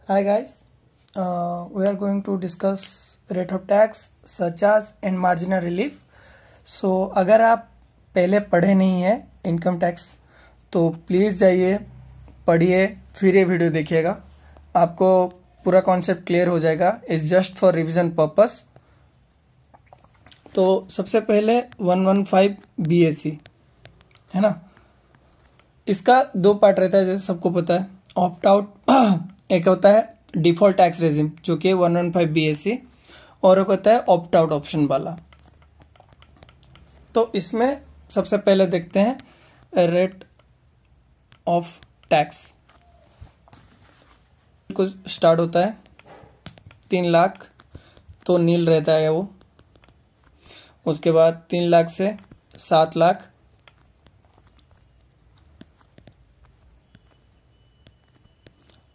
Hi guys, we are going to discuss rate of tax such as and marginal relief. So अगर आप पहले पढ़े नहीं हैं इनकम टैक्स तो प्लीज़ जाइए पढ़िए फिर ये वीडियो देखिएगा, आपको पूरा कॉन्सेप्ट क्लियर हो जाएगा. It's just for revision purpose. तो सबसे पहले 115 BAC है ना, इसका दो पार्ट रहता है जैसे सबको पता है. ऑप्ट आउट एक होता है डिफॉल्ट टैक्स रेजिम जो कि 115 BAC और एक होता है ऑप्ट आउट ऑप्शन वाला. तो इसमें सबसे पहले देखते हैं रेट ऑफ टैक्स. कुछ स्टार्ट होता है 3 लाख तो नील रहता है वो. उसके बाद 3 लाख से 7 लाख,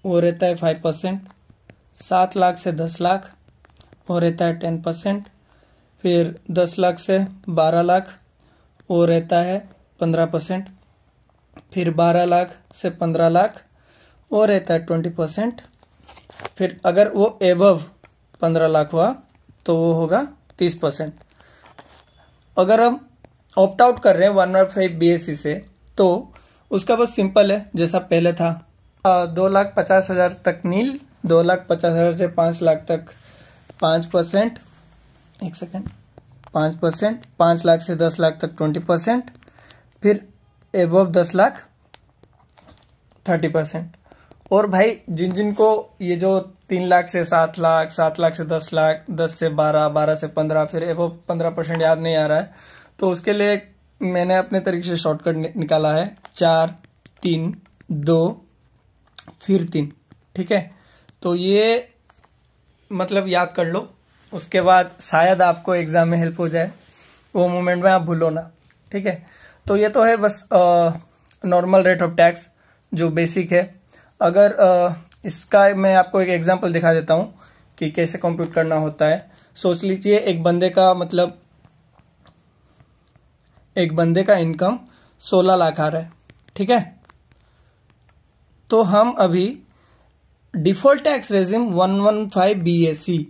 वो रहता है 5%. 7 लाख से 10 लाख वो रहता है 10%. फिर 10 लाख से 12 लाख वो रहता है 15%. फिर 12 लाख से 15 लाख वो रहता है 20%. फिर अगर वो एबव 15 लाख हुआ तो वो होगा 30%. अगर हम ऑप्ट आउट कर रहे हैं 115 BAC से तो उसका बस सिंपल है जैसा पहले था. 2,50,000 तक नील, 2,50,000 से 5 लाख तक 5%, 5%, 5 लाख से 10 लाख तक 20%. फिर एबव 10 लाख 30%. और भाई जिन जिन को ये जो 3 लाख से 7 लाख, 7 लाख से 10 लाख, 10 से 12, 12 से 15, फिर एबव 15% याद नहीं आ रहा है तो उसके लिए मैंने अपने तरीके से शॉर्टकट निकाला है. 4, 3, 2 फिर 3. ठीक है, तो ये मतलब याद कर लो, उसके बाद शायद आपको एग्जाम में हेल्प हो जाए. वो मोमेंट में आप भूलो ना. ठीक है, तो ये तो है बस नॉर्मल रेट ऑफ टैक्स जो बेसिक है. अगर इसका मैं आपको एक एग्जांपल दिखा देता हूँ कि कैसे कंप्यूट करना होता है. सोच लीजिए एक बंदे का इनकम 16 लाख आ रहा है. ठीक है, तो हम अभी डिफॉल्ट टैक्स रेजिम 115 BAC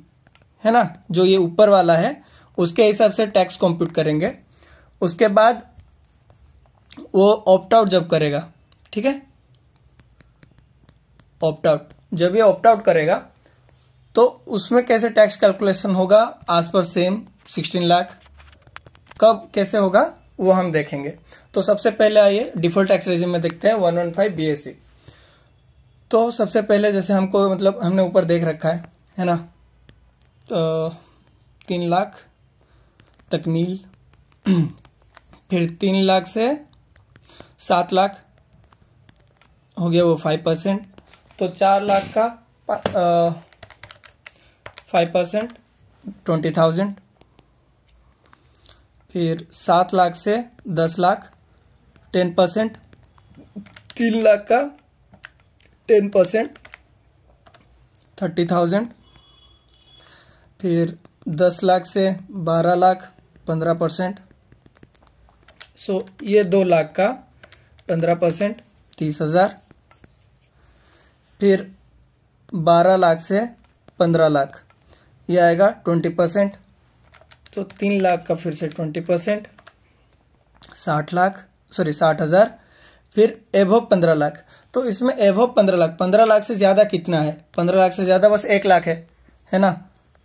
है ना, जो ये ऊपर वाला है उसके हिसाब से टैक्स कंप्यूट करेंगे. उसके बाद वो ऑप्ट आउट जब करेगा, ठीक है, ऑप्ट आउट जब ये ऑप्ट आउट करेगा तो उसमें कैसे टैक्स कैलकुलेशन होगा एज पर सेम 16 लाख. कब कैसे होगा वो हम देखेंगे. तो सबसे पहले आइए डिफॉल्ट टैक्स रेजिम में देखते हैं 115 BAC. तो सबसे पहले जैसे हमको मतलब हमने ऊपर देख रखा है ना, तो 3 लाख तक नील, फिर 3 लाख से 7 लाख हो गया वो 5%. तो 4 लाख का 5% 20,000. फिर 7 लाख से 10 लाख 10%. 3 लाख का 10% 30,000. फिर 10 लाख से 12 लाख 15%. सो ये 2 लाख का 15% 30,000. फिर 12 लाख से 15 लाख ये आएगा 20%. तो 3 लाख का फिर से 20% 60,000. फिर एबव 15 लाख. तो इसमें एबव 15 लाख से ज़्यादा कितना है? 15 लाख से ज़्यादा बस 1 लाख है ना.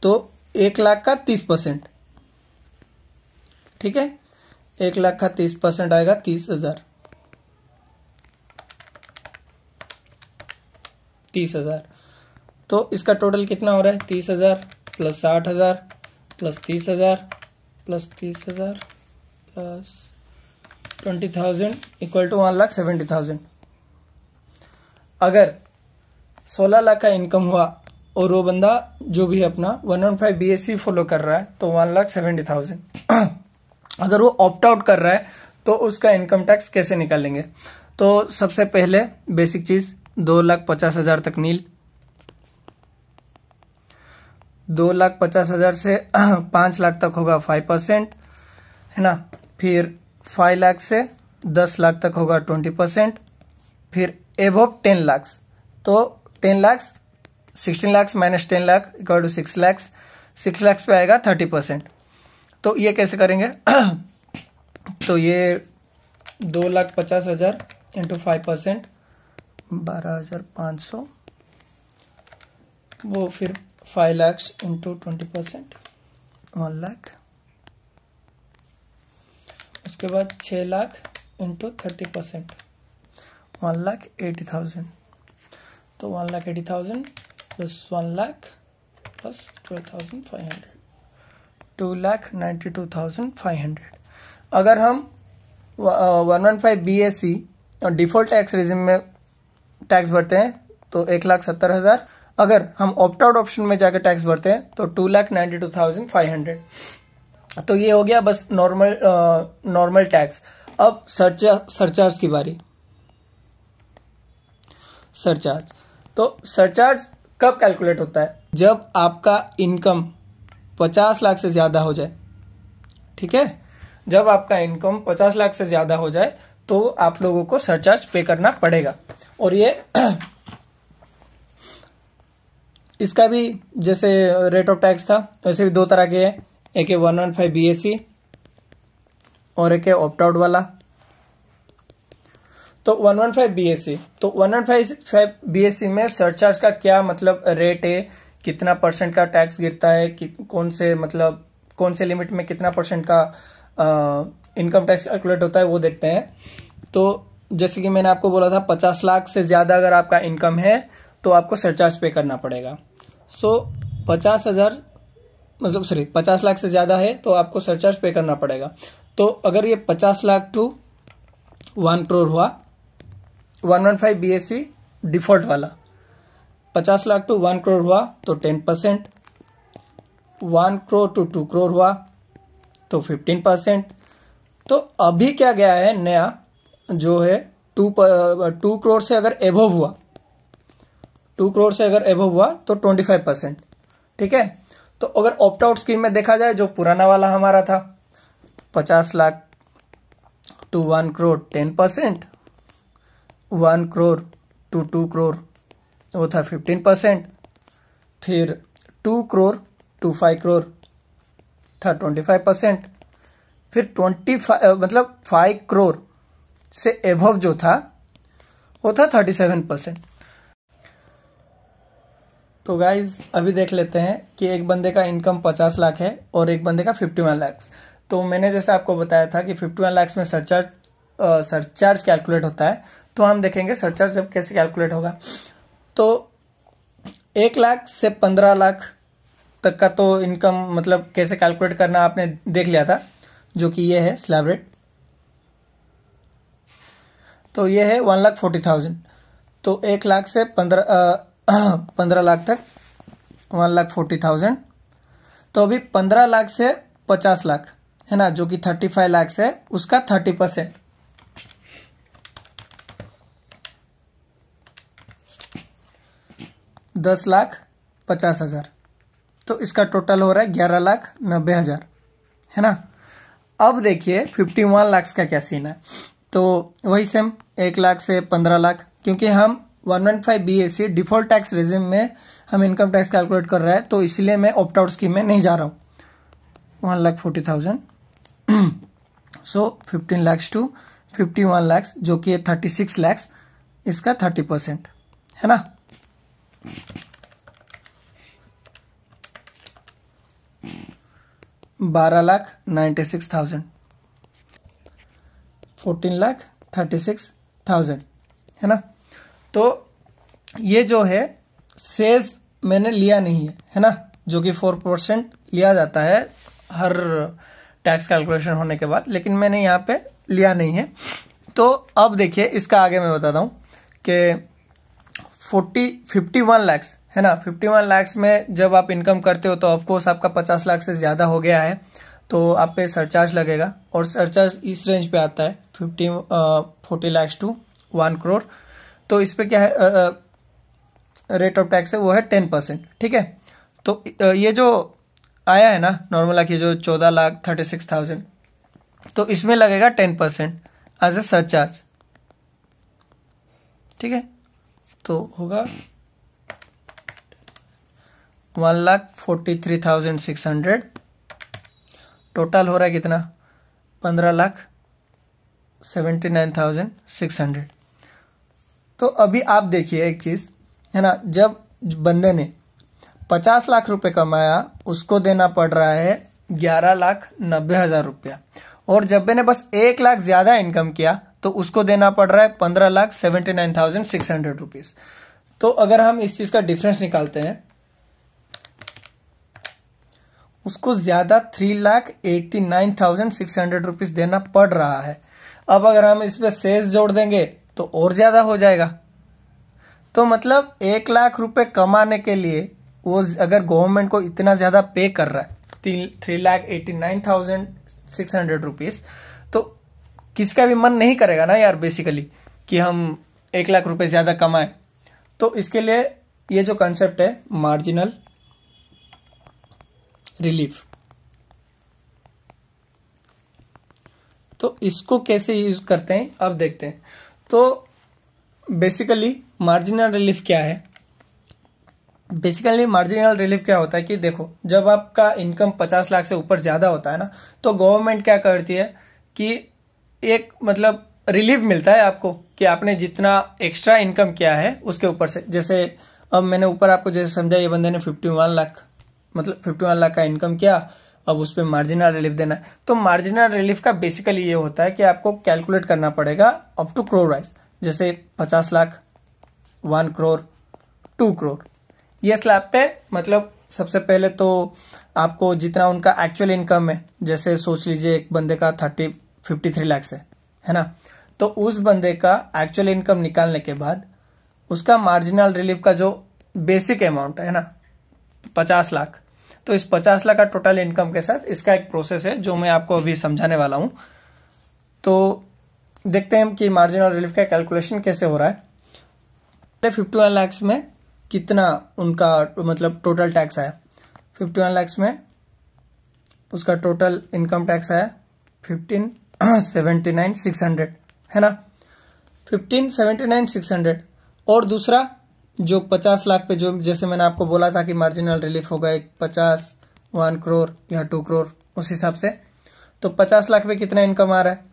तो 1 लाख का 30%. ठीक है, 1 लाख का 30% आएगा 30,000. 30,000. तो इसका टोटल कितना हो रहा है? 30,000 plus 60,000 plus 30,000 plus 30,000 plus 20,000 equal to 1,70,000. अगर 16 लाख का इनकम हुआ और वो बंदा जो भी अपना 115 BAC फॉलो कर रहा है तो 1,70,000. अगर वो ऑप्ट आउट कर रहा है तो उसका इनकम टैक्स कैसे निकालेंगे? तो सबसे पहले बेसिक चीज 2,50,000 तक नील, 2,50,000 से 5 लाख तक होगा 5% है ना. फिर 5 लाख से 10 लाख तक होगा 20%. फिर एबव 10 लाख तो 10 lakh 16 lakh minus 10 lakh equal to 6 lakh. 6 lakh पे आएगा 30%। तो ये कैसे करेंगे? तो ये 2,50,000 इंटू 5%, 12,500, वो फिर 5 लाख इंटू 20%, 1 लाख। उसके बाद 6 लाख इंटू 30%, 1,80,000। तो 1,80,000 प्लस 1 लाख प्लस 12,500, 2,92,500। अगर हम 115 BAC डिफॉल्ट टैक्स रेजिम में टैक्स भरते हैं तो 1,70,000। अगर हम ऑप्ट आउट ऑप्शन में जाकर टैक्स भरते हैं तो 2,92,500। तो ये हो गया बस नॉर्मल टैक्स। अब सरचार्ज की बारी। सरचार्ज, तो सरचार्ज कब कैलकुलेट होता है? जब आपका इनकम 50 लाख से ज़्यादा हो जाए। ठीक है, जब आपका इनकम 50 लाख से ज़्यादा हो जाए तो आप लोगों को सरचार्ज पे करना पड़ेगा। और ये इसका भी जैसे रेट ऑफ टैक्स था वैसे भी दो तरह के हैं, एक है 115 BAC और एक है ऑप्ट आउट वाला। तो 115 BAC, तो 115 BAC में सरचार्ज का क्या मतलब रेट है, कितना परसेंट का टैक्स गिरता है, कौन से लिमिट में कितना परसेंट का इनकम टैक्स कैलकुलेट होता है वो देखते हैं। तो जैसे कि मैंने आपको बोला था 50 लाख से ज़्यादा अगर आपका इनकम है तो आपको सरचार्ज पे करना पड़ेगा। 50 लाख से ज़्यादा है तो आपको सरचार्ज पे करना पड़ेगा। तो अगर ये 50 लाख टू 1 करोड़ हुआ, 115 BAC डिफॉल्ट वाला, 50 लाख टू 1 करोड़ हुआ तो 10%, 1 करोड़ टू 2 करोड़ हुआ तो 15%। तो अभी क्या गया है नया जो है 2 करोड़ से अगर एबव हुआ, 2 करोड़ से अगर एबव हुआ तो 25%। ठीक है, तो अगर ऑप्ट आउट स्कीम में देखा जाए जो पुराना वाला हमारा था 50 लाख टू 1 करोड़ 10%, 1 करोड़ टू 2 करोड़ वो था 15%, फिर 2 करोड़ टू 5 करोड़ था 25%, फिर 5 करोड़ से एबव जो था वो था 37%। तो गाइज अभी देख लेते हैं कि एक बंदे का इनकम 50 लाख है और एक बंदे का 51 लाख। तो मैंने जैसे आपको बताया था कि 51 लाख में सरचार्ज कैलकुलेट होता है। तो हम देखेंगे सरचार्ज जब कैसे कैलकुलेट होगा। तो 1 लाख से 15 लाख तक का तो इनकम मतलब कैसे कैलकुलेट करना आपने देख लिया था, जो कि ये है स्लैब रेट। तो ये है 1,40,000। तो 1 लाख से 15 लाख तक 1,40,000। तो अभी 15 लाख से 50 लाख है ना, जो कि 35 लाख है, उसका 30%, 10,50,000। तो इसका टोटल हो रहा है 11,90,000 है ना। अब देखिए 51 लाख का क्या सीन है। तो वही सेम 1 लाख से 15 लाख, क्योंकि हम 115 BAC डिफॉल्ट टैक्स रेजिम में हम इनकम टैक्स कैलकुलेट कर रहे हैं, तो इसलिए मैं ऑप्ट आउट स्कीम में नहीं जा रहा हूँ। 1,40,000 सो 15 लाख टू 51 लाख जो कि 36 लाख, इसका 30% है ना। $12,96,000, 14,36,000 है ना। तो ये जो है सेज मैंने लिया नहीं है ना, जो कि 4% लिया जाता है हर टैक्स कैलकुलेशन होने के बाद, लेकिन मैंने यहाँ पे लिया नहीं है। तो अब देखिए इसका आगे मैं बताता हूँ कि 51 लाख है ना। 51 लाख में जब आप इनकम करते हो तो ऑफकोर्स आपका 50 लाख से ज़्यादा हो गया है, तो आप पे सरचार्ज लगेगा। और सरचार्ज इस रेंज पे आता है 40 लाख टू 1 करोड़। तो इस पे क्या है रेट ऑफ टैक्स है वो है 10%। ठीक है, तो ये जो आया है ना नॉर्मल आके जो 14,36,000, तो इसमें लगेगा 10% एज ए सरचार्ज। ठीक है, तो होगा 1,43,600। टोटल हो रहा है कितना? 15,79,600। तो अभी आप देखिए एक चीज़ है ना, जब बंदे ने 50 लाख रुपए कमाया उसको देना पड़ रहा है 11,90,000 रुपया, और जब मैंने बस 1 लाख ज़्यादा इनकम किया तो उसको देना पड़ रहा है 15,79,600 रुपीज़। तो अगर हम इस चीज़ का डिफरेंस निकालते हैं, उसको ज़्यादा 3,89,600 रुपीज़ देना पड़ रहा है। अब अगर हम इस पर सेस जोड़ देंगे तो और ज़्यादा हो जाएगा। तो मतलब 1 लाख रुपए कमाने के लिए वो अगर गवर्नमेंट को इतना ज़्यादा पे कर रहा है 3,89,600 रुपीज़, तो किसका भी मन नहीं करेगा ना यार बेसिकली कि हम 1 लाख रुपए ज़्यादा कमाएं। तो इसके लिए ये जो कंसेप्ट है मार्जिनल रिलीफ, तो इसको कैसे यूज करते हैं अब देखते हैं। तो बेसिकली मार्जिनल रिलीफ क्या है? बेसिकली मार्जिनल रिलीफ क्या होता है कि देखो, जब आपका इनकम 50 लाख से ऊपर ज़्यादा होता है ना, तो गवर्नमेंट क्या करती है कि एक मतलब रिलीफ मिलता है आपको कि आपने जितना एक्स्ट्रा इनकम किया है उसके ऊपर से। जैसे अब मैंने ऊपर आपको जैसे समझा, ये बंदे ने 51 लाख मतलब 51 लाख का इनकम किया, अब उस पर मार्जिनल रिलीफ देना है। तो मार्जिनल रिलीफ का बेसिकली ये होता है कि आपको कैलकुलेट करना पड़ेगा अप टू करोड़ वाइज, जैसे 50 लाख, 1 करोड़, 2 करोड़, ये स्लैब पे मतलब सबसे पहले तो आपको जितना उनका एक्चुअल इनकम है, जैसे सोच लीजिए एक बंदे का 53 लाख है ना, तो उस बंदे का एक्चुअल इनकम निकालने के बाद उसका मार्जिनल रिलीफ का जो बेसिक अमाउंट है ना 50 लाख, तो इस 50 लाख का टोटल इनकम के साथ इसका एक प्रोसेस है जो मैं आपको अभी समझाने वाला हूं। तो देखते हैं कि मार्जिनल रिलीफ का कैलकुलेशन कैसे हो रहा है। 51 लाख में कितना उनका मतलब टोटल टैक्स आया? 51 लाख में उसका टोटल इनकम टैक्स आया 15,79,600 है ना, 15,79,600। और दूसरा जो 50 लाख पे, जो जैसे मैंने आपको बोला था कि मार्जिनल रिलीफ होगा एक 50, 1 करोड़ या 2 करोड़ उस हिसाब से, तो 50 लाख पे कितना इनकम आ रहा है?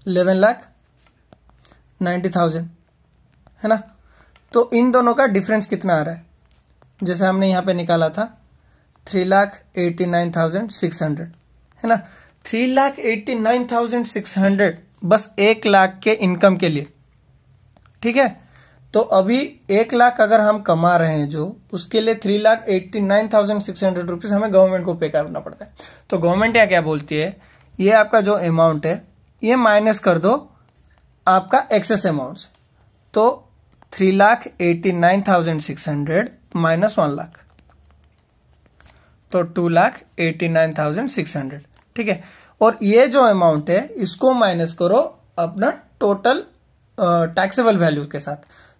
11,90,000 है ना। तो इन दोनों का डिफरेंस कितना आ रहा है? जैसे हमने यहाँ पे निकाला था 3,89,600 है ना, 3,89,600 बस 1 लाख के इनकम के लिए, ठीक है। तो अभी 1 लाख अगर हम कमा रहे हैं जो, उसके लिए 3,89,600 रुपीज़ हमें गवर्नमेंट को पे करना पड़ता है। तो गवर्नमेंट यहाँ क्या बोलती है, ये आपका जो अमाउंट है ये माइनस कर दो आपका एक्सेस अमाउंट, तो 3,89,600 माइनस 1 लाख, तो 2,89,600, ठीक है। और ये जो अमाउंट है इसको माइनस करो अपना टोटल टैक्सेबल वैल्यू के साथ,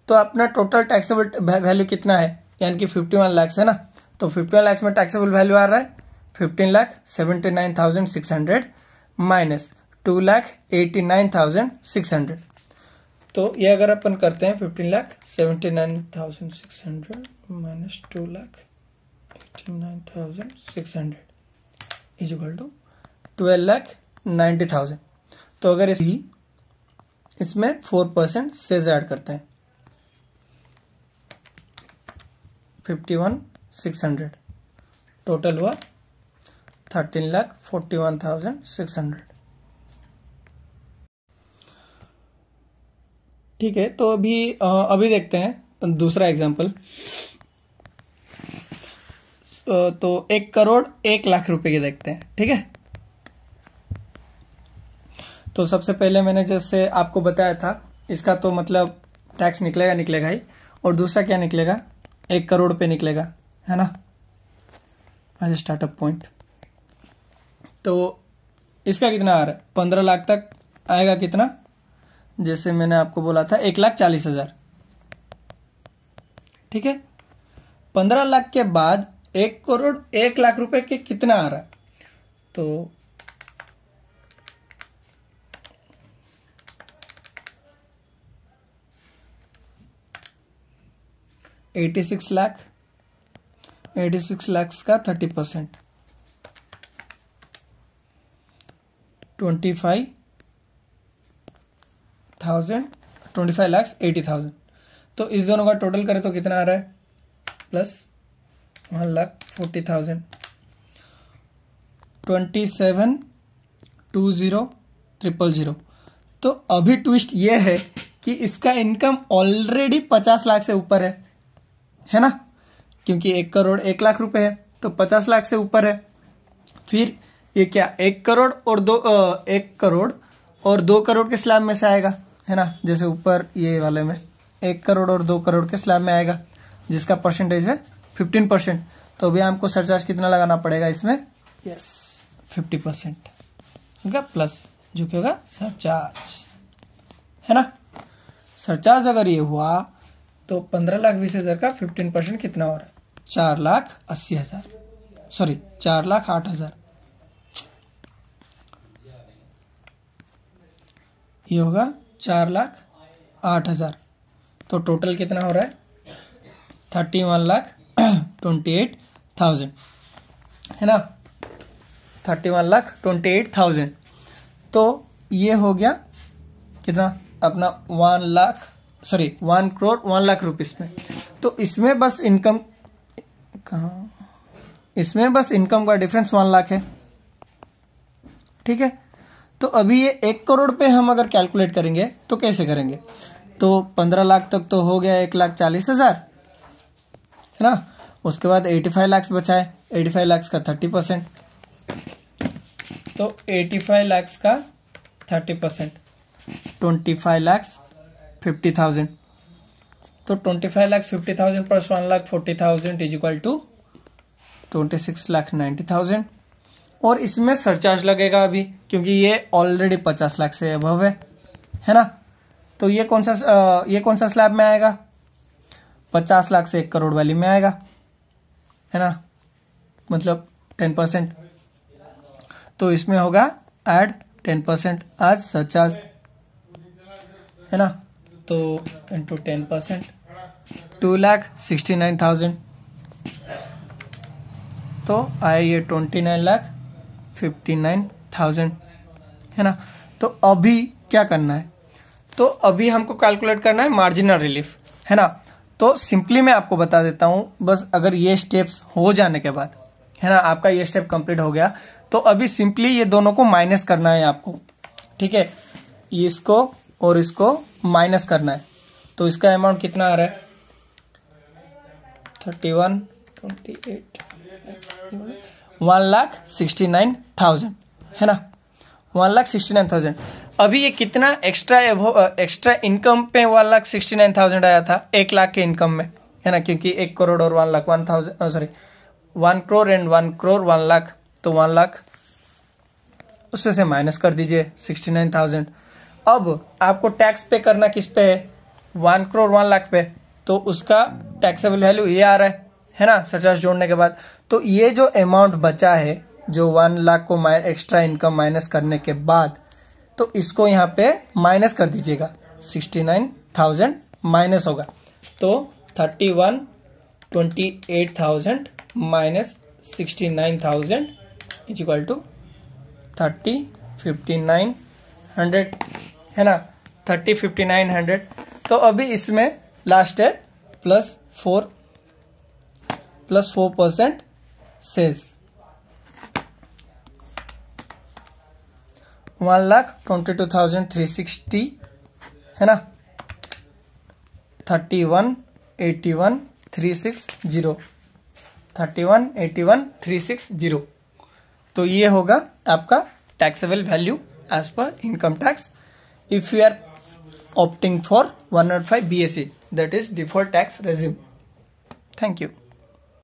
तो अपना टोटल टैक्सेबल वैल्यू कितना है, यानी कि 51 लाख है ना, तो 51 लाख में टैक्सेबल वैल्यू आ रहा है 15,79,600 माइनस 2,89,600। तो ये अगर अपन करते हैं 15,79,600 माइनस 2,89,600 इज इक्वल टू 12,90,000। तो अगर इसमें 4% सेज ऐड करते हैं 51,600, टोटल हुआ 13,41,600। ठीक है, तो अभी देखते हैं दूसरा एग्जांपल। तो 1 करोड़ 1 लाख रुपए के देखते हैं, ठीक है। तो सबसे पहले मैंने जैसे आपको बताया था, इसका तो मतलब टैक्स निकलेगा ही, और दूसरा क्या निकलेगा, 1 करोड़ पे निकलेगा, है ना, एज स्टार्टअप पॉइंट। तो इसका कितना आ रहा है? 15 लाख तक आएगा कितना, जैसे मैंने आपको बोला था 1,40,000, ठीक है। 15 लाख के बाद 1 करोड़ 1 लाख रुपए के कितना आ रहा है, तो $86 लाख 86 lakhs का 30%, 25 lakhs 80,000। तो इस दोनों का टोटल करें तो कितना आ रहा है, प्लस 1,40,000, 27,20,000। तो अभी ट्विस्ट ये है कि इसका इनकम ऑलरेडी 50 लाख से ऊपर है ना, क्योंकि 1 करोड़ 1 लाख रुपए है, तो 50 लाख से ऊपर है। फिर ये क्या 1 करोड़ और 2 करोड़ के स्लैब में से आएगा, है ना, जैसे ऊपर ये वाले में 1 करोड़ और 2 करोड़ के स्लैब में आएगा, जिसका परसेंटेज है 15%। तो अभी हमको सरचार्ज कितना लगाना पड़ेगा इसमें, यस 50%, ठीक है, प्लस जो कि होगा सरचार्ज, है ना। सरचार्ज अगर ये हुआ तो 15,20,000 का 15% कितना हो रहा है, 4,80,000, सॉरी 4,08,000। ये होगा 4,08,000। तो टोटल कितना हो रहा है, 31,28,000, है ना, 31,28,000। तो ये हो गया कितना अपना 1 करोड़ 1 लाख रुपीस में। तो इसमें बस इनकम का डिफरेंस 1 लाख है, ठीक है। तो अभी ये 1 करोड़ पे हम अगर कैलकुलेट करेंगे तो कैसे करेंगे, तो 15 लाख तक तो हो गया 1,40,000, है ना। उसके बाद 85 लाख बचा है, 85 लाख का 30%, तो 85 लाख का 30% 25,50,000। तो 25,50,000 प्लस 1,40,000 इज इक्वल टू 26,90,000। और इसमें सरचार्ज लगेगा अभी, क्योंकि ये ऑलरेडी 50 लाख से अबव है ना। तो ये कौन सा स्लैब में आएगा, 50 लाख से 1 करोड़ वाली में आएगा, है ना, मतलब 10%। तो इसमें होगा ऐड 10% आज सरचार्ज, है ना। तो इंटू 10% 2,69,000। तो आए ये 29,59,000, है ना। तो अभी क्या करना है, तो अभी हमको कैलकुलेट करना है मार्जिनल रिलीफ, है ना। तो सिंपली मैं आपको बता देता हूँ, बस अगर ये स्टेप्स हो जाने के बाद, है ना, आपका ये स्टेप कंप्लीट हो गया, तो अभी सिंपली ये दोनों को माइनस करना है आपको, ठीक है, इसको और इसको माइनस करना है। तो इसका अमाउंट कितना आ रहा है, 1,69,000, है ना, 1,69,000। अभी ये कितना एक्स्ट्रा इनकम पे 1,69,000 आया था 1 लाख के इनकम में, है ना, क्योंकि 1 करोड़ और 1 करोड़ एंड 1 करोड़ 1 लाख, तो 1 लाख उसमें से माइनस कर दीजिए 69,000। अब आपको टैक्स पे करना किस पे है, 1 करोड़ 1 लाख पे, तो उसका टैक्सेबल वैल्यू ये आ रहा है ना, सरचार्ज जोड़ने के बाद। तो ये जो अमाउंट बचा है, जो 1 लाख को एक्स्ट्रा इनकम माइनस करने के बाद, तो इसको यहाँ पे माइनस कर दीजिएगा, 69,000 माइनस होगा, तो 31,28,000 माइनस 69,000 इज इक्वल टू 30,59,100, है ना, 30,59,100। तो अभी इसमें लास्ट है प्लस 4% सेस 1,22,360, है ना, 31,81,360, 31,81,360। तो ये होगा आपका taxable value as per income tax if you are opting for 105 BSE, that is default tax regime. Thank you.